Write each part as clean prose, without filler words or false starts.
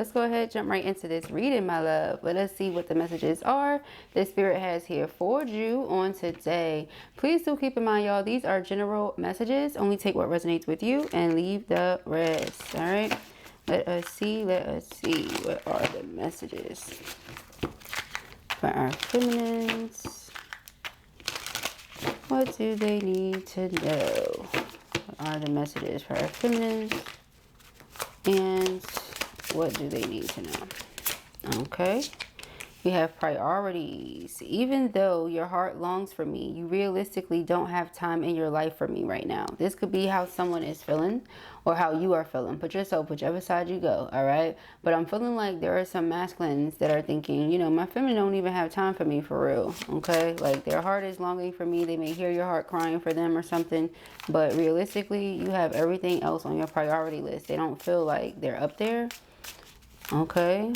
let's go ahead, jump right into this reading, my love. Let us see what the messages are that Spirit has here for you on today. Please do keep in mind, y'all, these are general messages. Only take what resonates with you and leave the rest. All right. Let us see. What are the messages for our feminines? What do they need to know? What are the messages for our feminines? And what do they need to know? Okay. We have priorities. Even though your heart longs for me, you realistically don't have time in your life for me right now. This could be how someone is feeling or how you are feeling. Put yourself whichever side you go, all right? But I'm feeling like there are some masculines that are thinking, you know, my feminine don't even have time for me for real, okay? Like their heart is longing for me. They may hear your heart crying for them or something. But realistically, you have everything else on your priority list. They don't feel like they're up there, okay?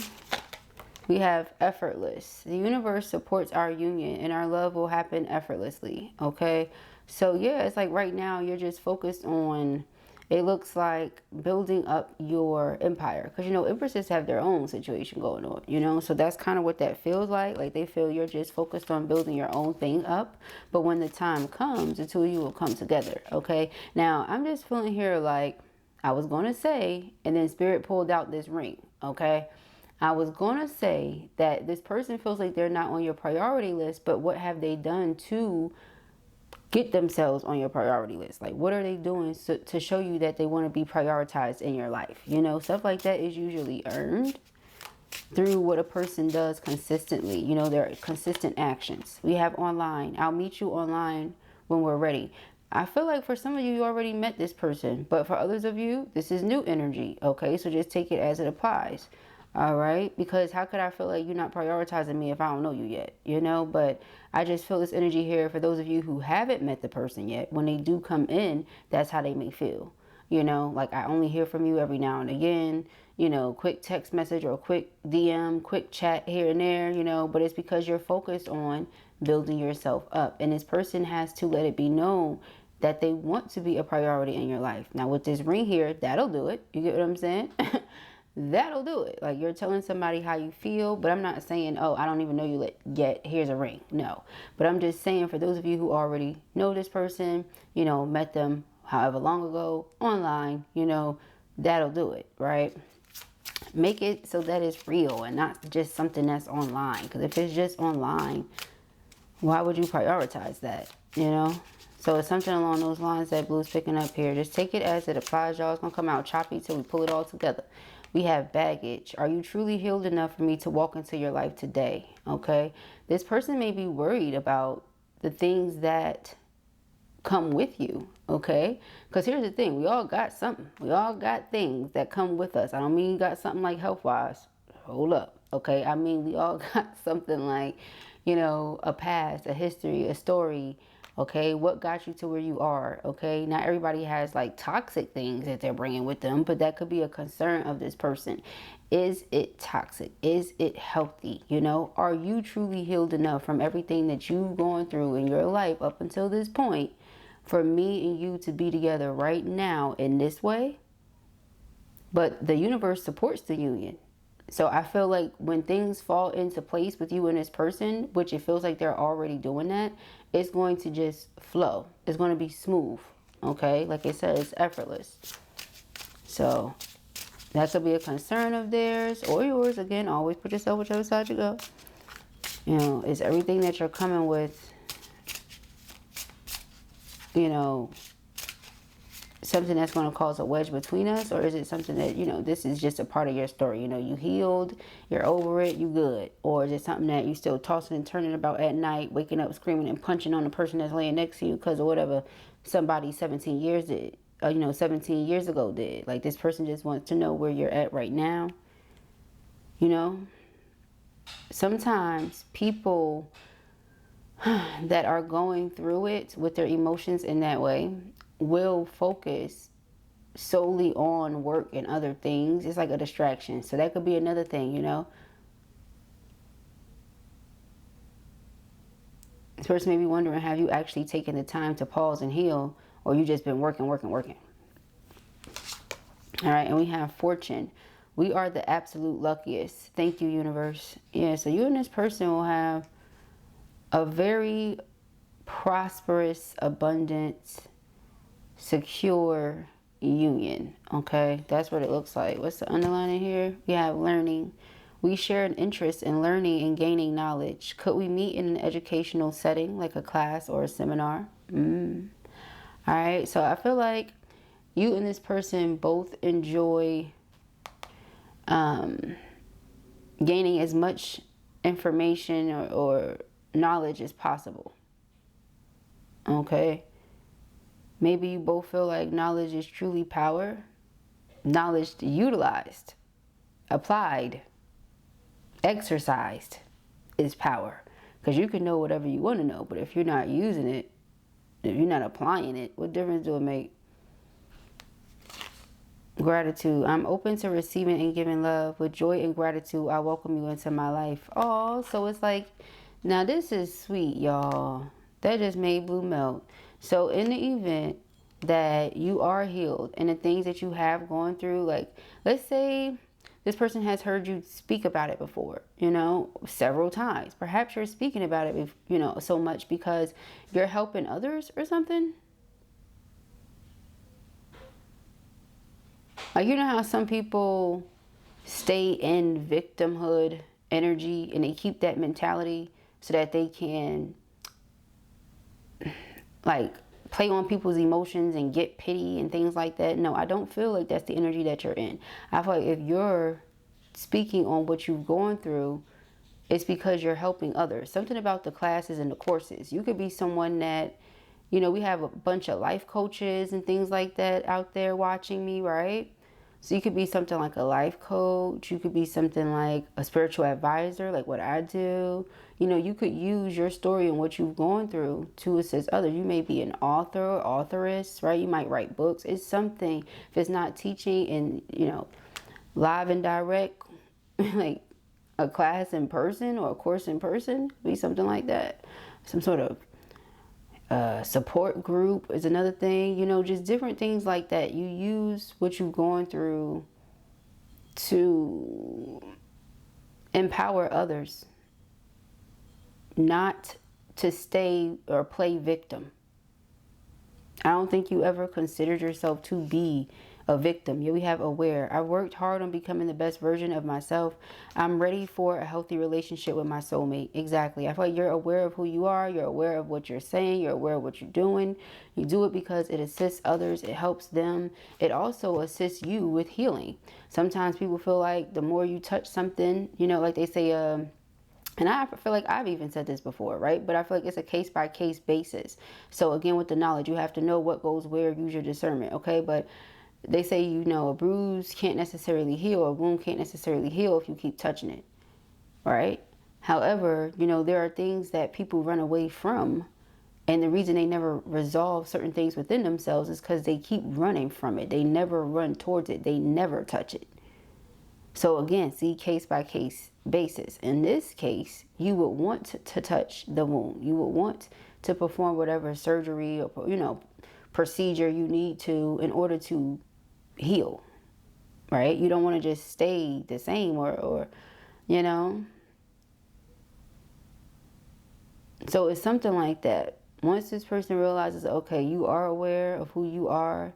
We have effortless. The universe supports our union and our love will happen effortlessly. Okay. So yeah, it's like right now you're just focused on, it looks like building up your empire. Because, you know, empresses have their own situation going on, you know. So that's kind of what that feels like. Like they feel you're just focused on building your own thing up. But when the time comes, the two of you will come together. Okay. Now, I'm just feeling here like I was going to say, and then Spirit pulled out this ring. Okay. I was going to say that this person feels like they're not on your priority list, but what have they done to get themselves on your priority list? Like, what are they doing to show you that they want to be prioritized in your life? You know, stuff like that is usually earned through what a person does consistently. You know, their consistent actions. We have online. I'll meet you online when we're ready. I feel like for some of you, you already met this person, but for others of you, this is new energy. Okay, so just take it as it applies. All right, because how could I feel like you're not prioritizing me if I don't know you yet, you know? But I just feel this energy here for those of you who haven't met the person yet. When they do come in, that's how they may feel, you know? Like I only hear from you every now and again, you know, quick text message or quick DM, quick chat here and there, you know, but it's because you're focused on building yourself up. And this person has to let it be known that they want to be a priority in your life. Now with this ring here, that'll do it. You get what I'm saying? That'll do it. Like you're telling somebody how you feel, but I'm not saying, oh, I don't even know you yet. Here's a ring. No, but I'm just saying for those of you who already know this person, you know, met them however long ago online, you know, that'll do it, right? Make it so that it's real and not just something that's online. Because if it's just online, why would you prioritize that, you know? So it's something along those lines that Blue's picking up here. Just take it as it applies, y'all. It's going to come out choppy till we pull it all together. We have baggage. Are you truly healed enough for me to walk into your life today? Okay. This person may be worried about the things that come with you. Okay. Because here's the thing. We all got something. We all got things that come with us. I don't mean you got something like health-wise. Hold up. Okay. I mean, we all got something like, you know, a past, a history, a story. Okay, what got you to where you are? Okay, not everybody has like toxic things that they're bringing with them, but that could be a concern of this person. Is it toxic? Is it healthy? You know, are you truly healed enough from everything that you've gone through in your life up until this point for me and you to be together right now in this way? But the universe supports the union. So I feel like when things fall into place with you and this person, which it feels like they're already doing that, it's going to just flow. It's going to be smooth. Okay. Like I said, it's effortless. So that could be a concern of theirs or yours. Again, always put yourself whichever side you go. You know, is everything that you're coming with, you know, something that's going to cause a wedge between us? Or is it something that, you know, this is just a part of your story? You know, you healed, you're over it, you good. Or is it something that you still tossing and turning about at night, waking up screaming and punching on the person that's laying next to you because of whatever somebody 17 years did, you know, 17 years ago did? Like this person just wants to know where you're at right now. You know, sometimes people that are going through it with their emotions in that way will focus solely on work and other things. It's like a distraction. So that could be another thing, you know. This person may be wondering, have you actually taken the time to pause and heal, or you just been working? All right, and we have fortune. We are the absolute luckiest. Thank you, universe. Yeah, so you and this person will have a very prosperous, abundant, secure union. Okay, that's what it looks like. What's the underlining here? We have learning. We share an interest in learning and gaining knowledge. Could we meet in an educational setting like a class or a seminar? All right, so I feel like you and this person both enjoy gaining as much information or knowledge as possible. Okay, maybe you both feel like knowledge is truly power. Knowledge utilized, applied, exercised is power. Because you can know whatever you want to know, but if you're not using it, if you're not applying it, what difference do it make? Gratitude. I'm open to receiving and giving love. With joy and gratitude, I welcome you into my life. Oh, so it's like, now this is sweet, y'all. That just made blue melt. So in the event that you are healed and the things that you have gone through, like, let's say this person has heard you speak about it before, you know, several times. Perhaps you're speaking about it, you know, so much because you're helping others or something. Like, you know how some people stay in victimhood energy and they keep that mentality so that they can, like, play on people's emotions and get pity and things like that. No, I don't feel like that's the energy that you're in. I feel like if you're speaking on what you've gone through, it's because you're helping others. Something about the classes and the courses. You could be someone that, you know, we have a bunch of life coaches and things like that out there watching me, right? So you could be something like a life coach. You could be something like a spiritual advisor, like what I do. You know, you could use your story and what you've gone through to assist others. You may be an author or authoress, right? You might write books. It's something. If it's not teaching and, you know, live and direct, like a class in person or a course in person, be something like that. Some sort of support group is another thing, you know, just different things like that. You use what you've gone through to empower others, not to stay or play victim. I don't think you ever considered yourself to be a victim. Yeah, we have aware. I worked hard on becoming the best version of myself. I'm ready for a healthy relationship with my soulmate. Exactly. I feel like you're aware of who you are. You're aware of what you're saying. You're aware of what you're doing. You do it because it assists others. It helps them. It also assists you with healing. Sometimes people feel like the more you touch something, you know, like they say, and I feel like I've even said this before, right? But I feel like it's a case-by-case basis. So again, with the knowledge, you have to know what goes where, use your discernment, okay? But they say, you know, a bruise can't necessarily heal, a wound can't necessarily heal if you keep touching it, right? However, you know, there are things that people run away from, and the reason they never resolve certain things within themselves is because they keep running from it. They never run towards it. They never touch it. So again, see, case-by-case basis. In this case, you would want to touch the wound. You would want to perform whatever surgery or, you know, procedure you need to in order to heal, right? You don't want to just stay the same or you know. So it's something like that. Once this person realizes, okay, you are aware of who you are,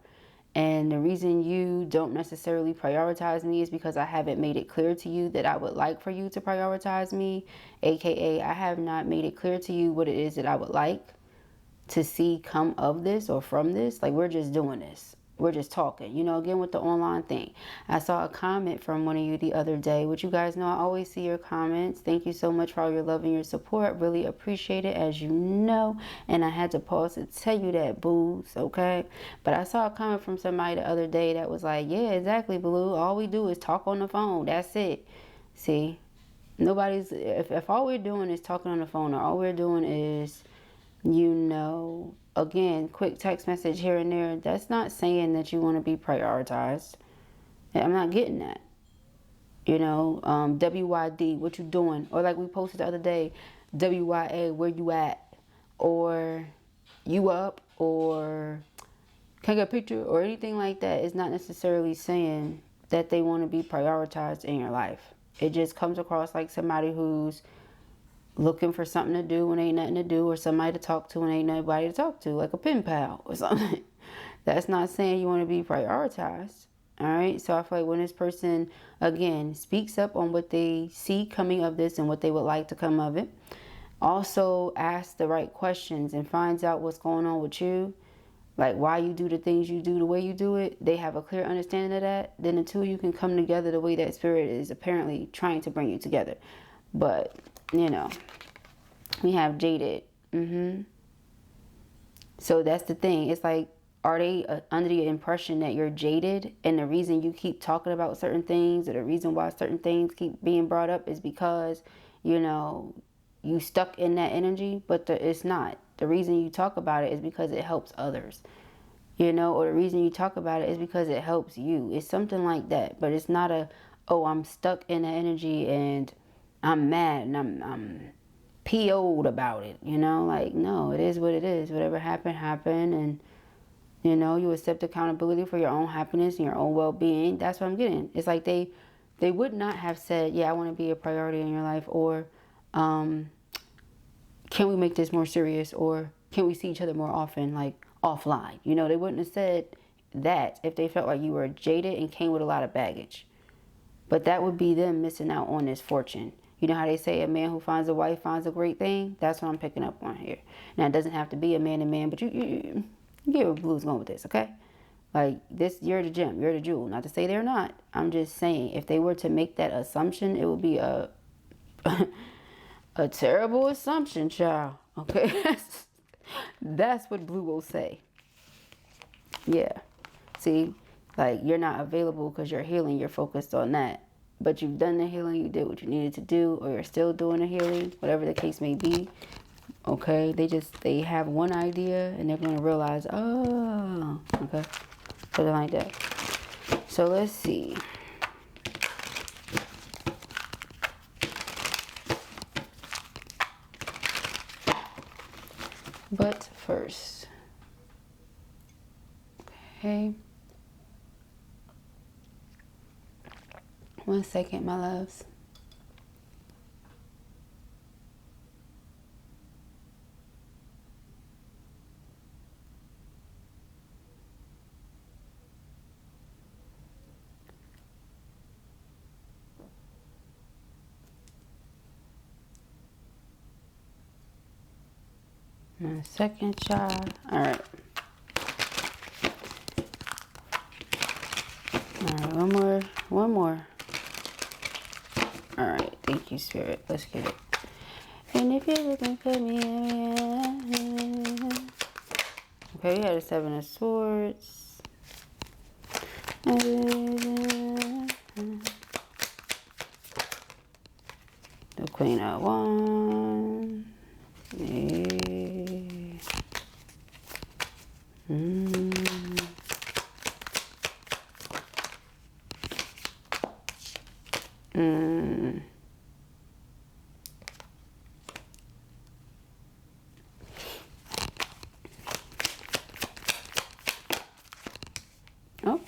and the reason you don't necessarily prioritize me is because I haven't made it clear to you that I would like for you to prioritize me, aka I have not made it clear to you what it is that I would like to see come of this or from this. Like, we're just doing this. We're just talking, you know, again with the online thing. I saw a comment from one of you the other day, which you guys know I always see your comments. Thank you so much for all your love and your support. Really appreciate it, as you know. And I had to pause to tell you that, boos, okay? But I saw a comment from somebody the other day that was like, yeah, exactly, Blue. All we do is talk on the phone. That's it. See, nobody's, if all we're doing is talking on the phone, or all we're doing is, you know, again, quick text message here and there, that's not saying that you want to be prioritized. I'm not getting that. You know, WYD, what you doing? Or like we posted the other day, WYA, where you at? Or you up? Or can I get a picture? Or anything like that is not necessarily saying that they want to be prioritized in your life. It just comes across like somebody who's looking for something to do when ain't nothing to do, or somebody to talk to when ain't nobody to talk to, like a pen pal or something. That's not saying you want to be prioritized. All right. So I feel like when this person, again, speaks up on what they see coming of this and what they would like to come of it, also asks the right questions and finds out what's going on with you, like why you do the things you do the way you do it, they have a clear understanding of that, then the two of you can come together the way that spirit is apparently trying to bring you together. But, you know, we have jaded. So that's the thing. It's like, are they under the impression that you're jaded, and the reason you keep talking about certain things, or the reason why certain things keep being brought up is because, you know, you stuck in that energy? But it's not. The reason you talk about it is because it helps others, you know, or the reason you talk about it is because it helps you. It's something like that. But it's not a, oh, I'm stuck in the energy and I'm mad and I'm PO'd about it, you know. Like, no, it is what it is. Whatever happened, happened. And, you know, you accept accountability for your own happiness and your own well-being. That's what I'm getting. It's like they would not have said, yeah, I want to be a priority in your life, or can we make this more serious, or can we see each other more often, like offline? You know, they wouldn't have said that if they felt like you were jaded and came with a lot of baggage. But that would be them missing out on this fortune. You know how they say a man who finds a wife finds a great thing? That's what I'm picking up on here. Now, it doesn't have to be a man to man, but you get where Blue's going with this, okay? Like, this, you're the gem, you're the jewel. Not to say they're not. I'm just saying, if they were to make that assumption, it would be a a terrible assumption, child. Okay? That's what Blue will say. Yeah. See, like, you're not available because you're healing. You're focused on that. But you've done the healing. You did what you needed to do, or you're still doing the healing, whatever the case may be. Okay? They have one idea and they're going to realize, oh, okay? Something like that. So let's see. But first, okay. 1 second, my loves. One second, child. All right. All right, one more. All right, thank you, Spirit. Let's get it. And if you're looking for me, okay, we had a 7 of Swords. The Queen of Wands. Oh.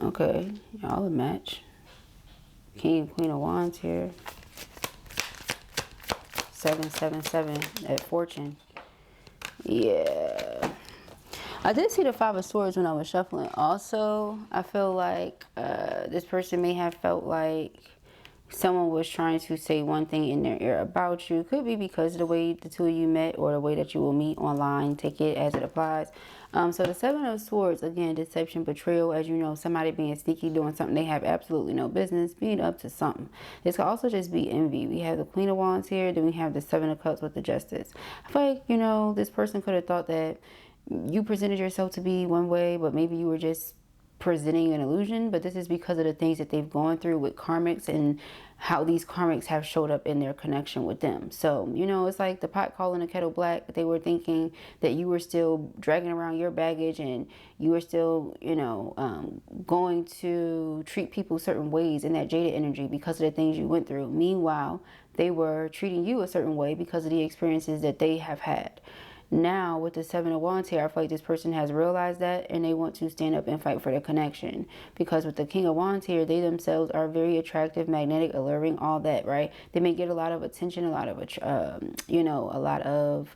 Okay, y'all a match. King and Queen of Wands here. 777 at Fortune. Yeah. I did see the 5 of Swords when I was shuffling. Also, I feel like this person may have felt like someone was trying to say one thing in their ear about you. Could be because of the way the two of you met, or the way that you will meet online. Take it as it applies. So the 7 of Swords, again, deception, betrayal, as you know, somebody being sneaky, doing something they have absolutely no business, being up to something. This could also just be envy. We have the Queen of Wands here, then we have the 7 of Cups with the Justice. I feel like, you know, this person could have thought that you presented yourself to be one way, but maybe you were just presenting an illusion, but this is because of the things that they've gone through with karmics and how these karmics have showed up in their connection with them. So, you know, it's like the pot calling the kettle black. They were thinking that you were still dragging around your baggage and you were still, you know, going to treat people certain ways in that jaded energy because of the things you went through. Meanwhile, they were treating you a certain way because of the experiences that they have had. Now, with the Seven of Wands here, I feel like this person has realized that and they want to stand up and fight for the connection. Because with the King of Wands here, they themselves are very attractive, magnetic, alluring, all that, right? They may get a lot of attention, a lot of, you know, a lot of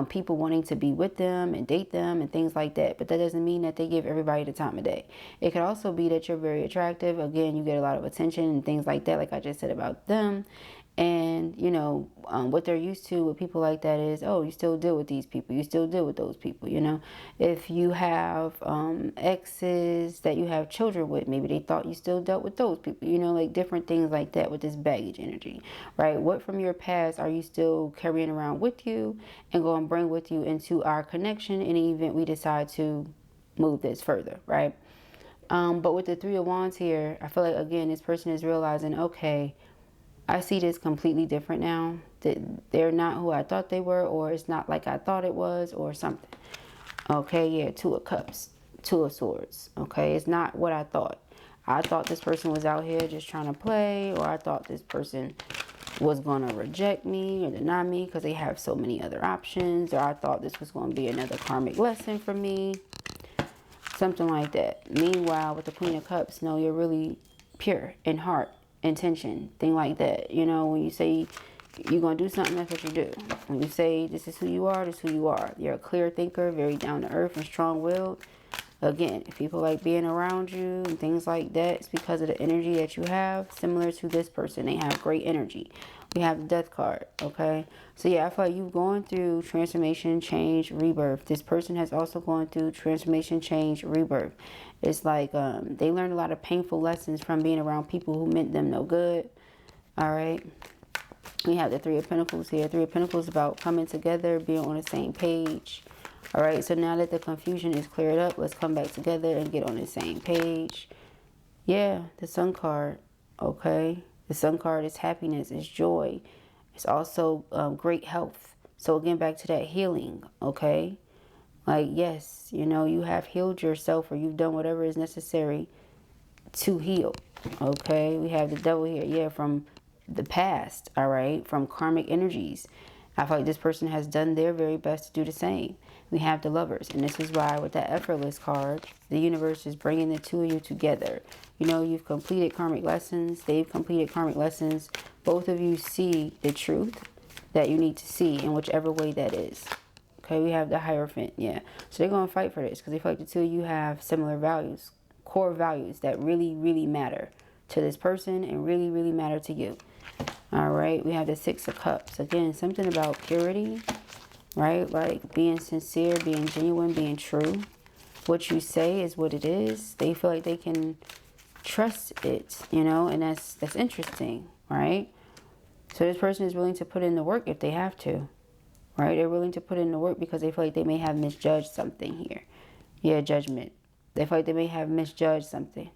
people wanting to be with them and date them and things like that. But that doesn't mean that they give everybody the time of day. It could also be that you're very attractive. Again, you get a lot of attention and things like that, like I just said about them. And, you know, what they're used to with people like that is, oh, you still deal with these people. You still deal with those people, you know. If you have exes that you have children with, maybe they thought you still dealt with those people, you know, like different things like that with this baggage energy, right? What from your past are you still carrying around with you and going to bring with you into our connection in the event we decide to move this further, right? But with the Three of Wands here, I feel like, again, this person is realizing, okay, I see this completely different now. That they're not who I thought they were, or it's not like I thought it was, or something. Okay, yeah, Two of Cups, Two of Swords. Okay, it's not what I thought. I thought this person was out here just trying to play, or I thought this person was going to reject me or deny me because they have so many other options, or I thought this was going to be another karmic lesson for me. Something like that. Meanwhile, with the Queen of Cups, no, you're really pure in heart. Intention, thing like that. You know, when you say you're going to do something, that's what you do. When you say this is who you are, this is who you are. You're a clear thinker, very down to earth and strong-willed. Again, if people like being around you and things like that, it's because of the energy that you have. Similar to this person, they have great energy. We have the Death card, okay? So yeah, I feel like you've gone through transformation, change, rebirth. This person has also gone through transformation, change, rebirth. It's like they learned a lot of painful lessons from being around people who meant them no good, all right? We have the Three of Pentacles here. Three of Pentacles about coming together, being on the same page. All right, so now that the confusion is cleared up, let's come back together and get on the same page. Yeah, the Sun card, okay? The Sun card is happiness, is joy. It's also great health. So again, back to that healing, okay? Like, yes, you know, you have healed yourself or you've done whatever is necessary to heal, okay? We have the Devil here, yeah, from the past, all right? From karmic energies. I feel like this person has done their very best to do the same. We have the Lovers, and this is why with that Effortless card, the universe is bringing the two of you together. You know, you've completed karmic lessons. They've completed karmic lessons. Both of you see the truth that you need to see in whichever way that is. Okay, we have the Hierophant, yeah. So they're going to fight for this because they feel like the two of you have similar values, core values that really, really matter to this person and really, really matter to you. All right, we have the Six of Cups. Again, something about purity, right? Like being sincere, being genuine, being true. What you say is what it is. They feel like they can trust it, you know, and that's interesting, right? So this person is willing to put in the work if they have to, right? They're willing to put in the work because they feel like they may have misjudged something here. Yeah, judgment. They feel like they may have misjudged something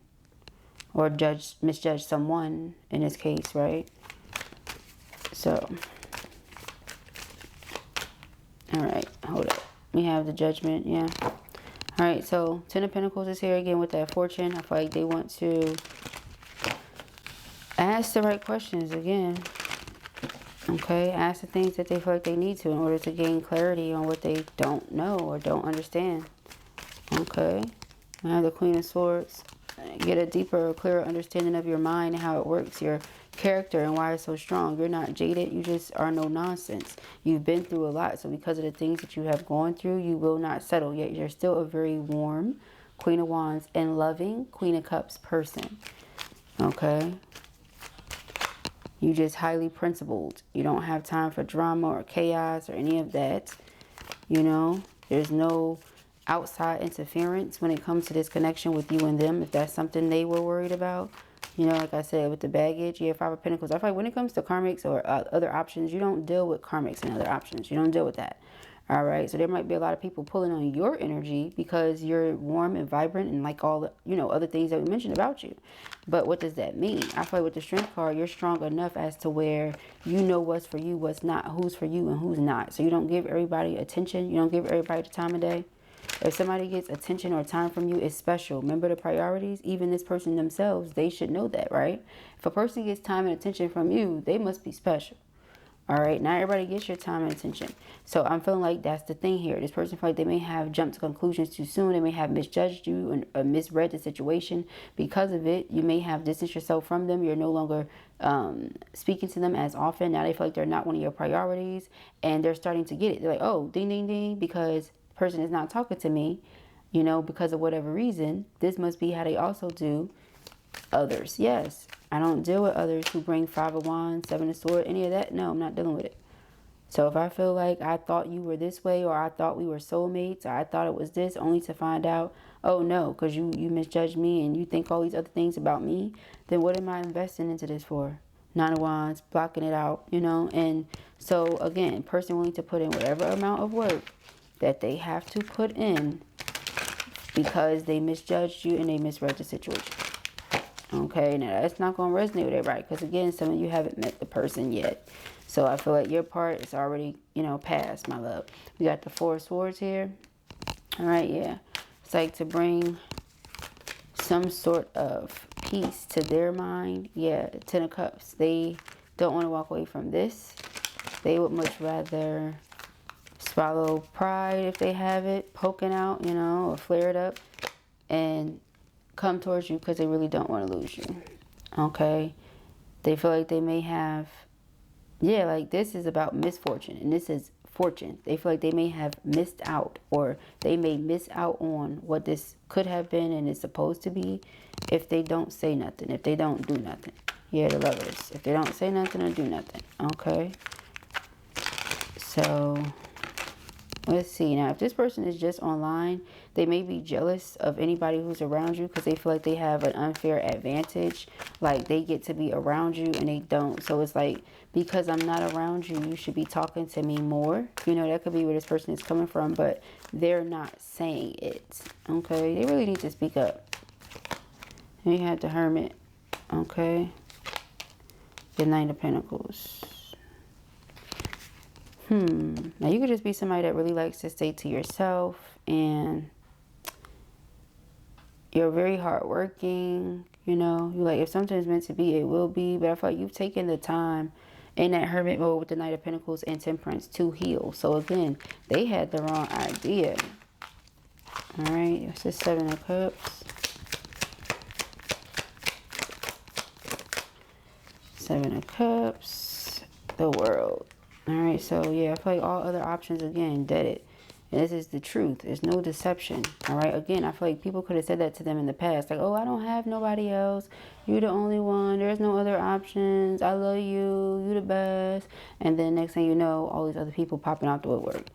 or misjudged someone in this case, right? So, all right, hold up. We have the Judgment, yeah. All right, so Ten of Pentacles is here again with that Fortune. I feel like they want to ask the right questions again. Okay, ask the things that they feel like they need to in order to gain clarity on what they don't know or don't understand. Okay, I have the Queen of Swords. Get a deeper, clearer understanding of your mind and how it works, your character and why it's so strong. You're not jaded. You just are no nonsense. You've been through a lot. So because of the things that you have gone through, you will not settle. Yet you're still a very warm Queen of Wands and loving Queen of Cups person. Okay. You just highly principled. You don't have time for drama or chaos or any of that. You know, there's no outside interference when it comes to this connection with you and them, if that's something they were worried about. You know, like I said, with the baggage, yeah, Five of Pentacles. I feel like when it comes to karmics or other options, you don't deal with karmics and other options. You don't deal with that. All right, so there might be a lot of people pulling on your energy because you're warm and vibrant and like all the, you know, other things that we mentioned about you. But what does that mean? I feel like with the Strength card, you're strong enough as to where you know what's for you, what's not, who's for you and who's not. So you don't give everybody attention. You don't give everybody the time of day. If somebody gets attention or time from you, it's special. Remember the priorities? Even this person themselves, they should know that, right? If a person gets time and attention from you, they must be special. All right, not everybody gets your time and attention. So I'm feeling like that's the thing here. This person feels like they may have jumped to conclusions too soon. They may have misjudged you and misread the situation. Because of it, you may have distanced yourself from them. You're no longer speaking to them as often. Now they feel like they're not one of your priorities. And they're starting to get it. They're like, oh, ding, ding, ding, because the person is not talking to me, you know, because of whatever reason. This must be how they also do others. Yes, I don't deal with others who bring 5 of Wands, 7 of Swords, any of that. No, I'm not dealing with it. So if I feel like I thought you were this way, or I thought we were soulmates, or I thought it was this, only to find out, oh no, because you misjudged me and you think all these other things about me, then what am I investing into this for? 9 of Wands, blocking it out, you know. And so again, person willing to put in whatever amount of work that they have to put in because they misjudged you and they misread the situation. Okay, now that's not going to resonate with everybody because, again, some of you haven't met the person yet. So I feel like your part is already, you know, past, my love. We got the 4 of Swords here. All right, yeah. It's like to bring some sort of peace to their mind. Yeah, 10 of Cups. They don't want to walk away from this. They would much rather swallow pride if they have it, poking out, you know, or flare it up, and come towards you because they really don't want to lose you. Okay, they feel like they may have, yeah, like this is about misfortune and this is fortune. They feel like they may have missed out, or they may miss out on what this could have been and is supposed to be if they don't say nothing, if they don't do nothing. Yeah, the Lovers, if they don't say nothing or do nothing. Okay, so let's see. Now, if this person is just online, they may be jealous of anybody who's around you because they feel like they have an unfair advantage. Like they get to be around you and they don't. So it's like, because I'm not around you, you should be talking to me more. You know, that could be where this person is coming from, but they're not saying it. Okay, they really need to speak up. And you have the Hermit. Okay, the Knight of Pentacles. Now you could just be somebody that really likes to stay to yourself, and you're very hardworking. You know, you like, if something's meant to be, it will be. But I feel like you've taken the time in that Hermit mode with the Knight of Pentacles and Temperance to heal. So again, they had the wrong idea. All right, it's the 7 of Cups. 7 of Cups, the World. All right, so yeah, I feel like all other options, again, deaded. And this is the truth. There's no deception. All right, again, I feel like people could have said that to them in the past. Like, oh, I don't have nobody else. You're the only one. There's no other options. I love you. You the best. And then next thing you know, all these other people popping out the woodwork.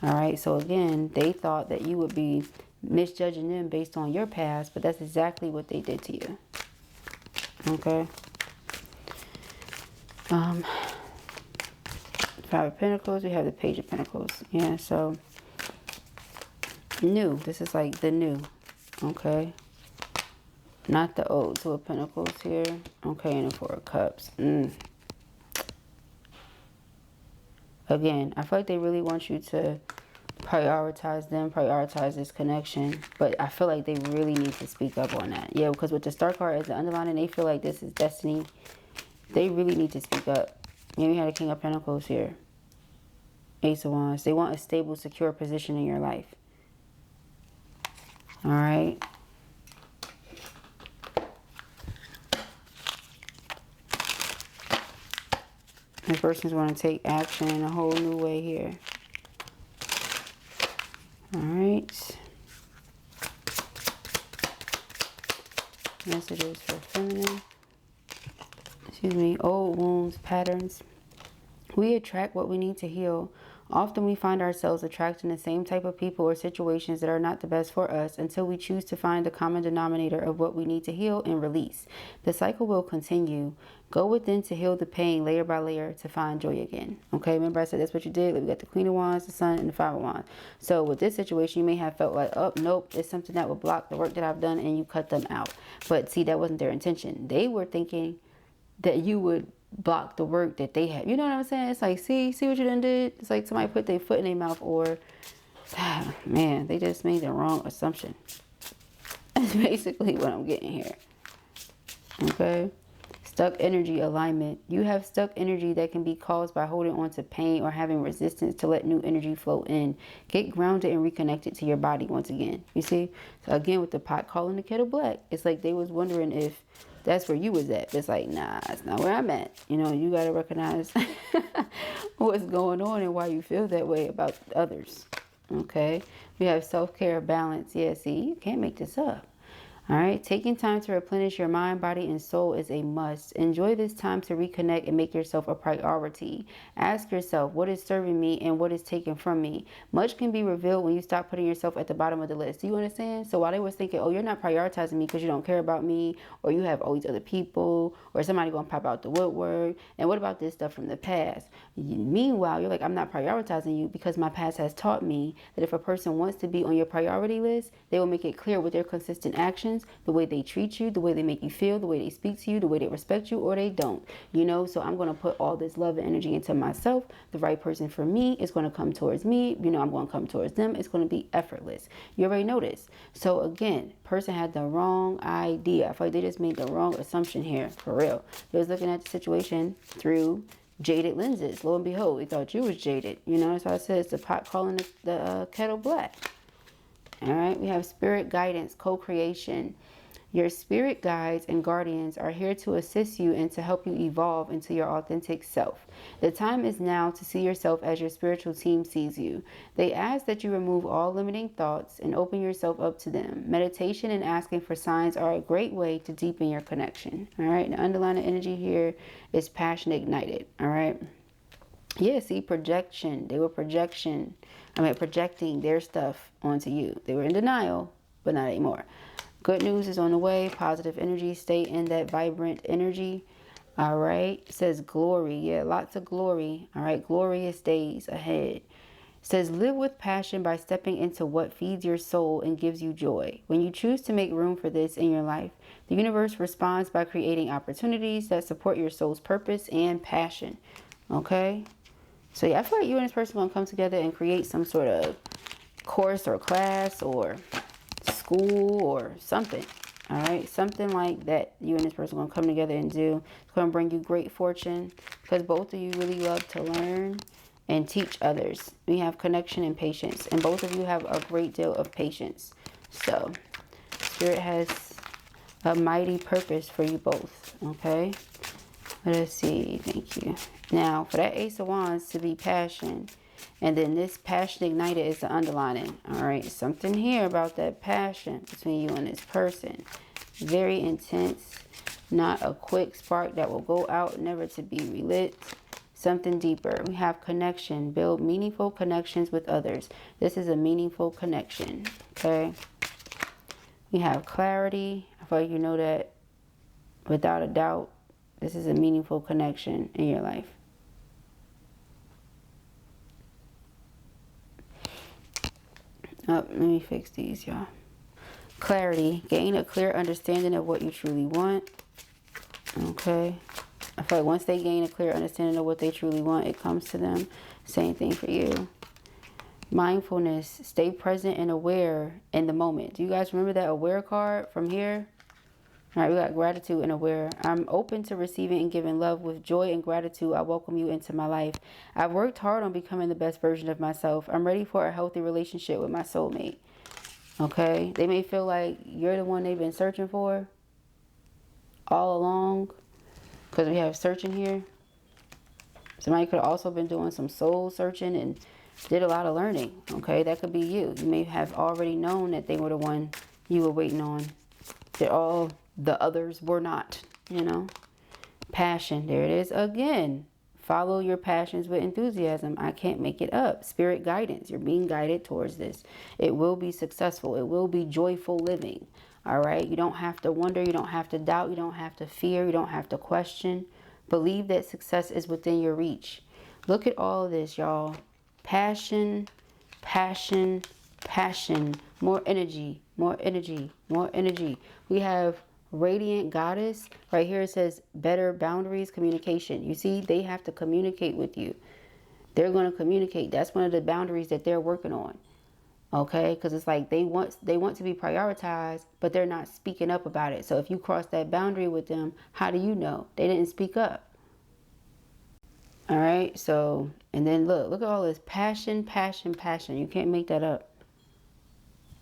All right, so again, they thought that you would be misjudging them based on your past, but that's exactly what they did to you. Okay. 5 of Pentacles, we have the Page of Pentacles. Yeah, so new. This is like the new. Okay. Not the old. 2 of Pentacles here. Okay, and the 4 of Cups. Again, I feel like they really want you to prioritize them, prioritize this connection. But I feel like they really need to speak up on that. Yeah, because with the Star card as the underlining, they feel like this is destiny. They really need to speak up. And we had a King of Pentacles here. Ace of Wands. They want a stable, secure position in your life. All right. This person's want to take action in a whole new way here. All right. Messages for feminine. Excuse me. Old wounds, patterns. We attract what we need to heal. Often we find ourselves attracting the same type of people or situations that are not the best for us until we choose to find the common denominator of what we need to heal and release. The cycle will continue. Go within to heal the pain layer by layer to find joy again. Okay, remember I said that's what you did? Like, we got the Queen of Wands, the Sun, and the Five of Wands. So with this situation, you may have felt like, oh, nope, it's something that would block the work that I've done, and you cut them out. But see, that wasn't their intention. They were thinking that you would block the work that they had. You know what I'm saying? It's like, see what you done did? It's like somebody put their foot in their mouth, or, man, they just made the wrong assumption. That's basically what I'm getting here. Okay? Stuck energy alignment. You have stuck energy that can be caused by holding on to pain or having resistance to let new energy flow in. Get grounded and reconnected to your body once again. You see? So again, with the pot calling the kettle black, it's like they was wondering if that's where you was at. It's like, nah, it's not where I'm at. You know, you got to recognize what's going on and why you feel that way about others. Okay? We have self-care, balance. Yeah, see, you can't make this up. All right, taking time to replenish your mind, body, and soul is a must. Enjoy this time to reconnect and make yourself a priority. Ask yourself, what is serving me and what is taken from me? Much can be revealed when you stop putting yourself at the bottom of the list. Do you understand? So while they was thinking, oh, you're not prioritizing me because you don't care about me, or you have all these other people, or somebody gonna pop out the woodwork, and what about this stuff from the past? Meanwhile, you're like, I'm not prioritizing you because my past has taught me that if a person wants to be on your priority list, they will make it clear with their consistent actions, the way they treat you, the way they make you feel, the way they speak to you, the way they respect you, or they don't. You know, so I'm going to put all this love and energy into myself. The right person for me is going to come towards me. You know, I'm going to come towards them. It's going to be effortless. You already know this. So again, person had the wrong idea. I feel like they just made the wrong assumption here, for real. They was looking at the situation through jaded lenses. Lo and behold, they thought you was jaded. You know, that's why I said it's the pot calling the kettle black. All right, we have spirit guidance, co-creation. Your spirit guides and guardians are here to assist you and to help you evolve into your authentic self. The time is now to see yourself as your spiritual team sees you. They ask that you remove all limiting thoughts and open yourself up to them. Meditation and asking for signs are a great way to deepen your connection. All right, the underlying energy here is passion ignited. All right. Yeah, see, projection. They were projecting their stuff onto you. They were in denial, but not anymore. Good news is on the way. Positive energy. Stay in that vibrant energy. All right. It says glory. Yeah, lots of glory. All right. Glorious days ahead. It says live with passion by stepping into what feeds your soul and gives you joy. When you choose to make room for this in your life, the universe responds by creating opportunities that support your soul's purpose and passion. Okay. So yeah, I feel like you and this person are going to come together and create some sort of course or class or school or something. All right, something like that you and this person are going to come together and do. It's going to bring you great fortune because both of you really love to learn and teach others. We have connection and patience, and both of you have a great deal of patience. So Spirit has a mighty purpose for you both. Okay, let's see. Thank you. Now, for that Ace of Wands to be passion, and then this passion ignited is the underlining. All right, something here about that passion between you and this person. Very intense, not a quick spark that will go out, never to be relit. Something deeper. We have connection. Build meaningful connections with others. This is a meaningful connection. Okay. We have clarity. I feel like you know that without a doubt. This is a meaningful connection in your life. Oh, let me fix these, y'all. Clarity. Gain a clear understanding of what you truly want. Okay. I feel like once they gain a clear understanding of what they truly want, it comes to them. Same thing for you. Mindfulness. Stay present and aware in the moment. Do you guys remember that aware card from here? All right, we got gratitude and aware. I'm open to receiving and giving love with joy and gratitude. I welcome you into my life. I've worked hard on becoming the best version of myself. I'm ready for a healthy relationship with my soulmate. Okay? They may feel like you're the one they've been searching for all along. Because we have searching here. Somebody could have also been doing some soul searching and did a lot of learning. Okay? That could be you. You may have already known that they were the one you were waiting on. That all the others were not, you know. Passion. There it is again. Follow your passions with enthusiasm. I can't make it up. Spirit guidance. You're being guided towards this. It will be successful. It will be joyful living. All right. You don't have to wonder. You don't have to doubt. You don't have to fear. You don't have to question. Believe that success is within your reach. Look at all of this, y'all. Passion, passion, passion. More energy, more energy, more energy. We have Radiant Goddess. Right here it says better boundaries, communication. You see, they have to communicate with you. They're going to communicate. That's one of the boundaries that they're working on. Okay, because it's like they want to be prioritized, but they're not speaking up about it. So if you cross that boundary with them, how do you know? They didn't speak up. All right, so, and then look at all this passion, passion, passion. You can't make that up.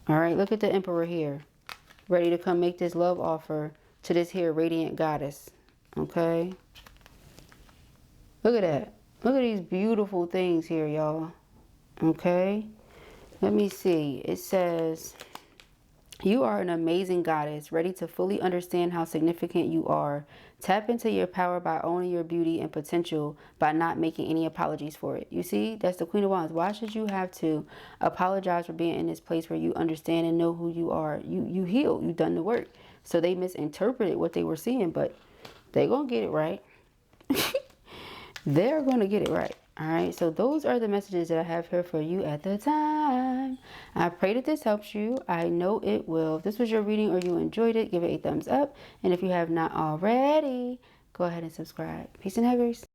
All right, look at the Emperor here, ready to come make this love offer to this here Radiant Goddess. Okay, look at that. Look at these beautiful things here, y'all. Okay, let me see. It says, you are an amazing goddess, ready to fully understand how significant you are. Tap into your power by owning your beauty and potential by not making any apologies for it. You see, that's the Queen of Wands. Why should you have to apologize for being in this place where you understand and know who you are? You healed. You've done the work. So they misinterpreted what they were seeing, but they're going to get it right. They're going to get it right. All right, so those are the messages that I have here for you at the time. I pray that this helps you. I know it will. If this was your reading or you enjoyed it, give it a thumbs up. And if you have not already, go ahead and subscribe. Peace and havers.